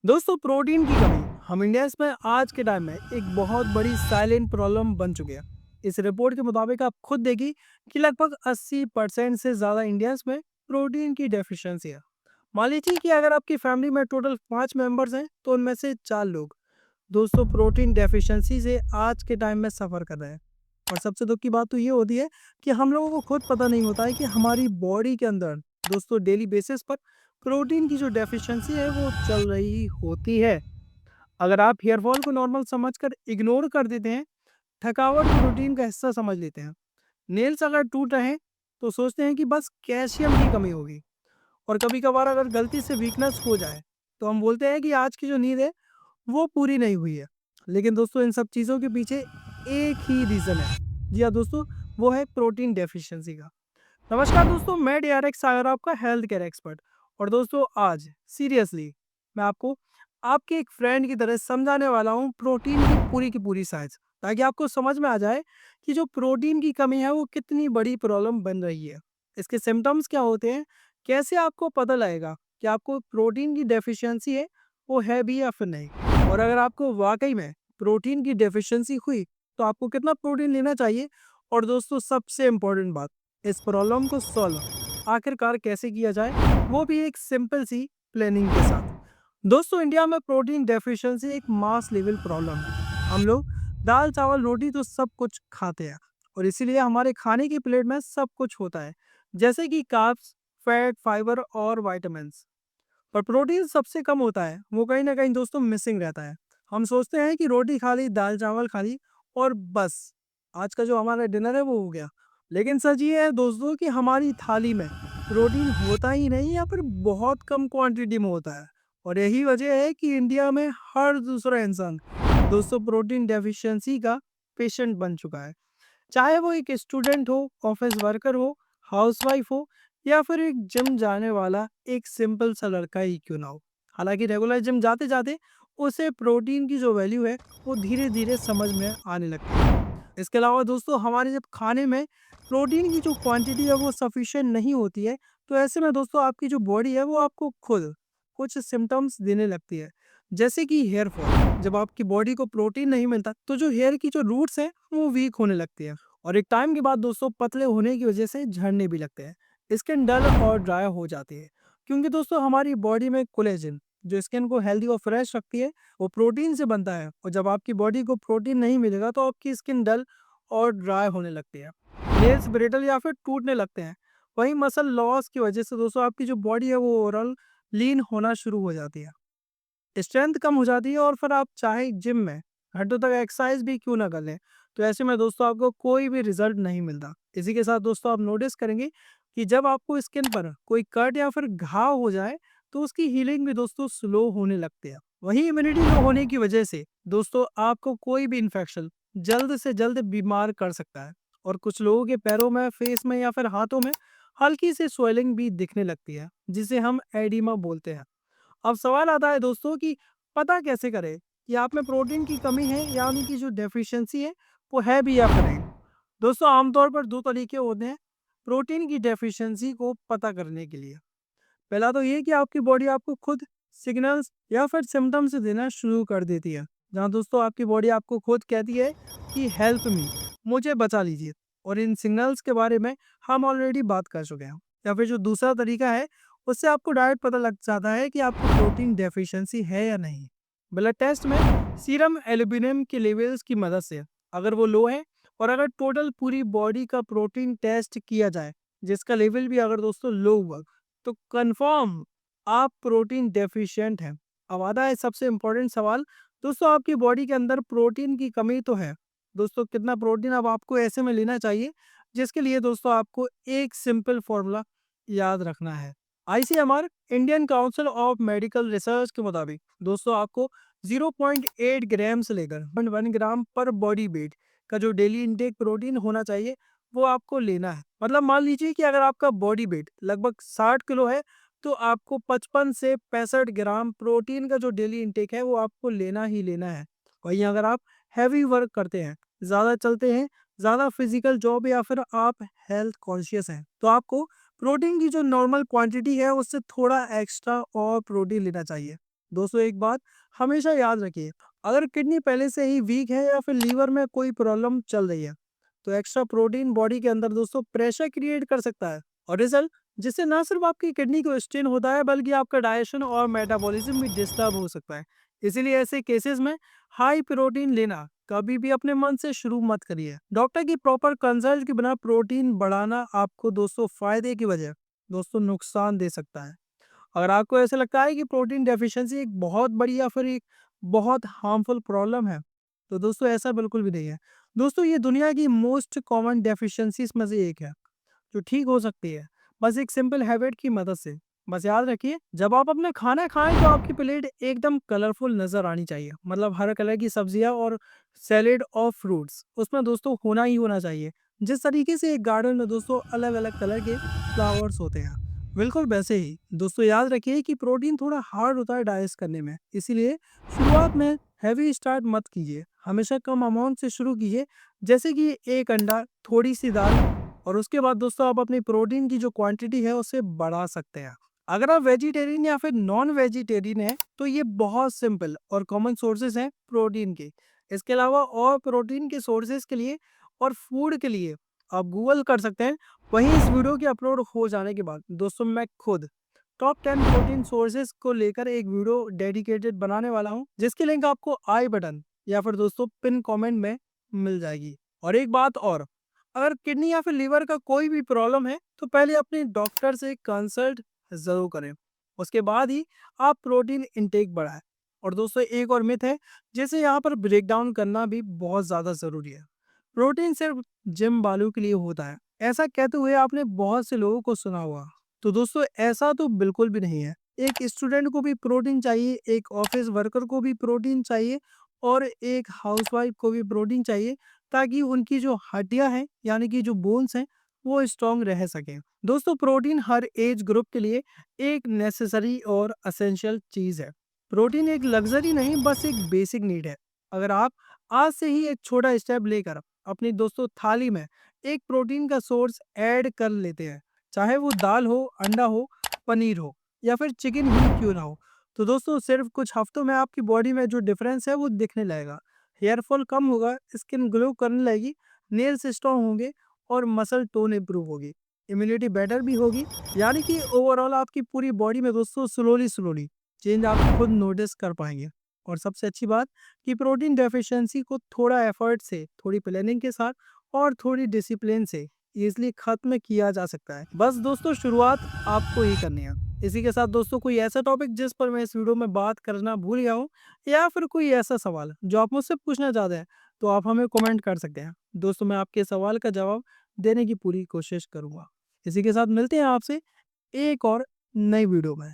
दोस्तों, प्रोटीन की कमी हम इंडियंस में आज के टाइम में एक बहुत बड़ी साइलेंट प्रॉब्लम बन चुकी है। इस रिपोर्ट के मुताबिक आप खुद देखिए कि लगभग 80% से ज़्यादा इंडियंस में प्रोटीन की डेफिशिएंसी है। मान लीजिए कि अगर आपकी फैमिली में टोटल 5 मेंबर्स हैं तो उनमें से 4 लोग दोस्तों प्रोटीन डेफिशिएंसी से आज के टाइम में सफ़र कर रहे हैं। और सबसे दुख की बात तो ये होती है कि हम लोगों को खुद पता नहीं होता है कि हमारी बॉडी के अंदर दोस्तों डेली बेसिस पर प्रोटीन की जो डेफिशिएंसी है वो चल रही होती है। अगर आप हेयर फॉल को नॉर्मल समझकर इग्नोर कर देते हैं, थकावट को रूटीन का हिस्सा समझ लेते हैं, नेल्स अगर टूट रहे हैं तो सोचते हैं कि बस कैल्शियम की कमी होगी, और कभी कभार अगर गलती से वीकनेस हो जाए तो हम बोलते हैं कि आज की जो नींद है वो पूरी नहीं हुई है। लेकिन दोस्तों, इन सब चीज़ों के पीछे एक ही रीज़न है। जी हाँ दोस्तों, वो है प्रोटीन डेफिशिएंसी का। नमस्कार दोस्तों, मैं डीआरएक्स सागर, आपका हेल्थ केयर एक्सपर्ट। और दोस्तों, आज सीरियसली मैं आपको आपके एक फ्रेंड की तरह समझाने वाला हूँ प्रोटीन की पूरी साइंस, ताकि आपको समझ में आ जाए कि जो प्रोटीन की कमी है वो कितनी बड़ी प्रॉब्लम बन रही है। इसके सिम्टम्स क्या होते हैं, कैसे आपको पता लगेगा कि आपको प्रोटीन की डेफिशिएंसी है, वो है भी या फिर नहीं। और अगर आपको वाकई में प्रोटीन की डेफिशिएंसी हुई तो आपको कितना प्रोटीन लेना चाहिए। और दोस्तों, सबसे इम्पोर्टेंट बात, इस प्रॉब्लम को सॉल्व आखिरकार कैसे किया जाए, वो भी एक सिंपल सी प्लानिंग के साथ। दोस्तों, इंडिया में प्रोटीन डेफिशिएंसी एक मास लेवल प्रॉब्लम है। हम लोग दाल चावल रोटी तो सब कुछ खाते हैं, और इसीलिए हमारे खाने की प्लेट में सब कुछ होता है, जैसे कि कार्ब्स, फैट, फाइबर और विटामिन्स। पर प्रोटीन सबसे कम होता है, वो कहीं ना कहीं दोस्तों मिसिंग रहता है। हम सोचते हैं कि रोटी खा ली, दाल चावल खा ली, और बस आज का जो हमारा डिनर है वो हो गया। लेकिन सच ये है दोस्तों कि हमारी थाली में प्रोटीन होता ही नहीं, या फिर बहुत कम क्वांटिटी में होता है। और यही वजह है कि इंडिया में हर दूसरा इंसान दोस्तों प्रोटीन डेफिशिएंसी का पेशेंट बन चुका है। चाहे वो एक स्टूडेंट हो, ऑफिस वर्कर हो, हाउसवाइफ हो, या फिर एक जिम जाने वाला एक सिंपल सा लड़का ही क्यों ना हो। हालांकि रेगुलर जिम जाते जाते उसे प्रोटीन की जो वैल्यू है वो धीरे धीरे समझ में आने लगती है। इसके अलावा दोस्तों, हमारे जब खाने में प्रोटीन की जो क्वांटिटी है वो सफिशिएंट नहीं होती है, तो ऐसे में दोस्तों आपकी जो बॉडी है वो आपको खुद कुछ सिम्टम्स देने लगती है, जैसे कि हेयर फॉल। जब आपकी बॉडी को प्रोटीन नहीं मिलता तो जो हेयर की जो रूट्स हैं वो वीक होने लगती है, और एक टाइम के बाद दोस्तों पतले होने की वजह से झड़ने भी लगते हैं। स्किन डल और ड्राई हो जाती है, क्योंकि दोस्तों हमारी बॉडी में कोलेजन जो स्किन को हेल्दी और फ्रेश रखती है वो प्रोटीन से बनता है, और जब आपकी बॉडी को प्रोटीन नहीं मिलेगा तो आपकी स्किन डल और ड्राई होने लगती है, नेल्स ब्रिटल या फिर टूटने लगते हैं। वहीं मसल लॉस की वजह से दोस्तों आपकी जो बॉडी है वो ओवरऑल लीन होना शुरू हो जाती है, स्ट्रेंथ कम हो जाती है, और फिर आप चाहे जिम में घंटों तक एक्सरसाइज भी क्यों ना कर लें, तो ऐसे में दोस्तों आपको कोई भी रिजल्ट नहीं मिलता। इसी के साथ दोस्तों आप नोटिस करेंगे कि जब आपको स्किन पर कोई कट या फिर घाव हो जाए तो उसकी हीलिंग भी दोस्तों स्लो होने लगती है। वहीं इम्यूनिटी लो होने की वजह से दोस्तों आपको कोई भी इन्फेक्शन जल्द से जल्द बीमार कर सकता है, और कुछ लोगों के पैरों में, फेस में या फिर हाथों में हल्की सी स्वेलिंग भी दिखने लगती है, जिसे हम एडिमा बोलते हैं। अब सवाल आता है दोस्तों कि पता कैसे करें कि आप में प्रोटीन की कमी है, यानी कि जो डेफिशिएंसी है वो है भी या फिर नहीं। दोस्तों, आमतौर पर दो तरीके होते हैं प्रोटीन की डेफिशिएंसी को पता करने के लिए। पहला तो ये कि आपकी बॉडी आपको खुद सिग्नल्स या फिर सिम्टम्स देना शुरू कर देती है, जहाँ दोस्तों आपकी बॉडी आपको खुद कहती है कि हेल्प मी, मुझे बचा लीजिए। और इन सिग्नल्स के बारे में हम ऑलरेडी बात कर चुके हैं। या फिर जो दूसरा तरीका है, उससे आपको डायरेक्ट पता लग जाता है कि आपको प्रोटीन डेफिशिएंसी है या नहीं। ब्लड टेस्ट में सीरम एल्बुमिन के लेवल्स की मदद से, अगर वो लो है, और अगर टोटल पूरी बॉडी का प्रोटीन टेस्ट किया जाए जिसका लेवल भी अगर दोस्तों लो हुआ, तो कंफर्म आप प्रोटीन डेफिशिएंट हैं। अब आता है सबसे इम्पोर्टेंट सवाल, दोस्तों आपकी बॉडी के अंदर प्रोटीन की कमी तो है। दोस्तों, कितना प्रोटीन अब आपको ऐसे में लेना चाहिए, जिसके लिए दोस्तों आपको एक सिंपल फॉर्मूला याद रखना है। ICMR, Indian council of medical research के मुताबिक दोस्तों आपको 0.8 ग्राम से लेकर 1 ग्राम पर बॉडी वेट का जो डेली इंटेक प्रोटीन होना चाहिए वो आपको लेना है। मतलब मान लीजिए कि अगर आपका बॉडी वेट लगभग 60 किलो है, तो आपको 55 से 65 ग्राम प्रोटीन का जो डेली इंटेक है वो आपको लेना ही लेना है। वहीं अगर आप हैवी वर्क करते हैं, ज़्यादा चलते हैं, ज़्यादा फिजिकल जॉब, या फिर आप हेल्थ कॉन्शियस हैं, तो आपको प्रोटीन की जो नॉर्मल क्वांटिटी है उससे थोड़ा एक्स्ट्रा और प्रोटीन लेना चाहिए। दोस्तों एक बात हमेशा याद रखिए, अगर किडनी पहले से ही वीक है या फिर लीवर में कोई प्रॉब्लम चल रही है, तो एक्स्ट्रा प्रोटीन बॉडी के अंदर दोस्तों प्रेशर क्रिएट कर सकता है और रिजल्ट जिससे ना सिर्फ आपकी किडनी को स्ट्रेन होता है बल्कि आपका डाइजेशन और मेटाबॉलिज्म भी डिस्टर्ब हो सकता है। इसीलिए ऐसे केसेस में हाई प्रोटीन लेना कभी भी अपने मन से शुरू मत करिए। डॉक्टर की प्रॉपर कंसल्ट के बिना प्रोटीन बढ़ाना आपको दोस्तों फायदे की वजह दोस्तों नुकसान दे सकता है। अगर आपको ऐसा लगता है कि प्रोटीन डेफिशिएंसी एक बहुत बड़ी या फिर एक बहुत हार्मफुल प्रॉब्लम है, तो दोस्तों ऐसा बिल्कुल भी नहीं है। दोस्तों ये दुनिया की मोस्ट कॉमन डेफिशिएंसीज में से एक है जो ठीक हो सकती है, बस एक सिंपल हैबिट की मदद से। बस याद रखिए, जब आप अपना खाना खाएं तो आपकी प्लेट एकदम कलरफुल नजर आनी चाहिए, मतलब हर कलर की सब्जियां और सैलेड और फ्रूट्स उसमें दोस्तों होना ही होना चाहिए। जिस तरीके से एक गार्डन में दोस्तों अलग अलग कलर के फ्लावर्स होते हैं, बिल्कुल वैसे ही दोस्तों याद रखिए कि प्रोटीन थोड़ा हार्ड होता है डाइजेस्ट करने में, इसीलिए शुरुआत में हैवी स्टार्ट मत कीजिए, हमेशा कम अमाउंट से शुरू कीजिए, जैसे कि एक अंडा, थोड़ी सी दाल, और उसके बाद दोस्तों आप अपनी प्रोटीन की जो क्वांटिटी है उसे बढ़ा सकते हैं। अगर आप वेजिटेरियन या फिर नॉन वेजिटेरियन हैं तो ये बहुत सिंपल और कॉमन सोर्सेज हैं प्रोटीन के। इसके अलावा और प्रोटीन के सोर्सेज के लिए और फूड के लिए आप गूगल कर सकते हैं। वहीं इस वीडियो के अपलोड हो जाने के बाद दोस्तों मैं खुद टॉप 10 प्रोटीन सोर्सेज को लेकर एक वीडियो डेडिकेटेड बनाने वाला हूं, जिसकी लिंक आपको आई बटन या फिर दोस्तों पिन कमेंट में मिल जाएगी। और एक बात और, अगर किडनी या फिर लीवर का कोई भी प्रॉब्लम है तो पहले अपने डॉक्टर से कंसल्ट जरूर करें, उसके बाद ही आप प्रोटीन इंटेक बढ़ाएं। और दोस्तों एक और मिथ है जिसे यहाँ पर ब्रेक डाउन करना भी बहुत ज़्यादा ज़रूरी है। प्रोटीन सिर्फ जिम वालों के लिए होता है, ऐसा कहते हुए आपने बहुत से लोगों को सुना होगा। तो दोस्तों ऐसा तो बिल्कुल भी नहीं है। एक स्टूडेंट को भी प्रोटीन चाहिए, एक ऑफिस वर्कर को भी प्रोटीन चाहिए और एक हाउसवाइफ को भी प्रोटीन चाहिए, ताकि उनकी जो हड्डियां हैं यानी कि जो बोन्स हैं वो स्ट्रांग रह सकें। दोस्तों प्रोटीन हर एज ग्रुप के लिए एक नेसेसरी और असेंशियल चीज़ है। प्रोटीन एक लग्जरी नहीं, बस एक बेसिक नीड है। अगर आप आज से ही एक छोटा स्टेप लेकर अपनी दोस्तों थाली में एक प्रोटीन का सोर्स ऐड कर लेते हैं, चाहे वो दाल हो, अंडा हो, पनीर हो या फिर चिकन ही क्यों ना हो, तो दोस्तों सिर्फ कुछ हफ्तों में आपकी बॉडी में जो डिफरेंस है वो दिखने लगेगा। हेयर फॉल कम होगा, स्किन ग्लो करने लगेगी, नेल्स स्ट्रॉन्ग होंगे और मसल टोन इंप्रूव होगी, इम्यूनिटी बेटर भी होगी। यानी कि ओवरऑल आपकी पूरी बॉडी में दोस्तों स्लोली स्लोली चेंज आप खुद नोटिस कर पाएंगे। और सबसे अच्छी बात कि प्रोटीन डेफिशिएंसी को थोड़ा एफर्ट से, थोड़ी प्लानिंग के साथ और थोड़ी डिसिप्लिन से इजीली खत्म किया जा सकता है। बस दोस्तों शुरुआत आपको ही करनी है। इसी के साथ दोस्तों कोई ऐसा टॉपिक जिस पर मैं इस वीडियो में बात करना भूल गया हूँ, या फिर कोई ऐसा सवाल जो आप मुझसे पूछना चाहते हैं, तो आप हमें कमेंट कर सकते हैं। दोस्तों मैं आपके सवाल का जवाब देने की पूरी कोशिश करूंगा। इसी के साथ मिलते हैं आपसे एक और नई वीडियो में।